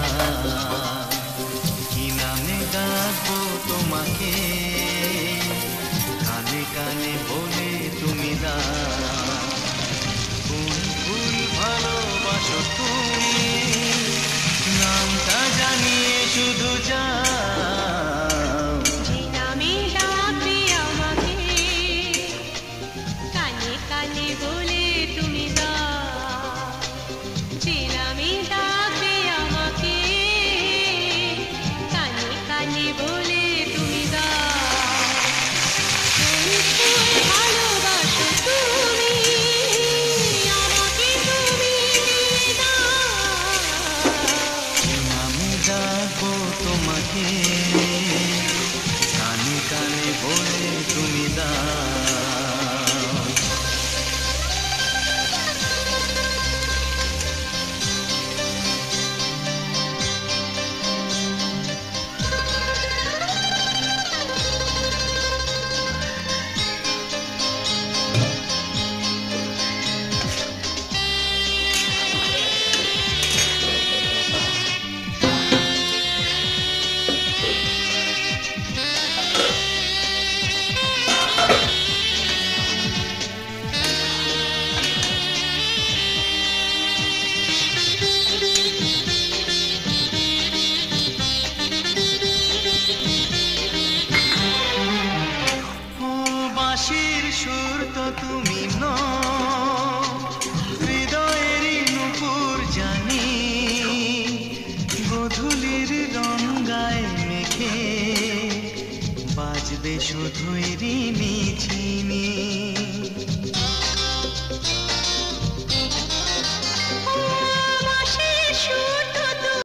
গান। কি নামে ডাকবো তোমাকে, কানে কানে বলে তুমি দাও। কোন ফুল ভালোবাসো তুমি, নামটা জানিয়ে শুধু যাও। যে নামে ডাকবে আমাকে, কানে কানে বলে তুমি দাও। যে নামে ডাকবে আমাকে, কানে কানে বলে তুমি দাও। কোন ফুল ভালোবাসো তুমি, আমাকে তুমি দিয়ে দাও। কি নামে ডাকবো তোমাকে, কানে কানে বলে তুমি দাও। ও বাঁশির সুর তো তুমি নও, হৃদয়েরই নূপুর জানি। গধূলির রঙায় মেঘে বাজবে শুধুই রিনি ঝিনি।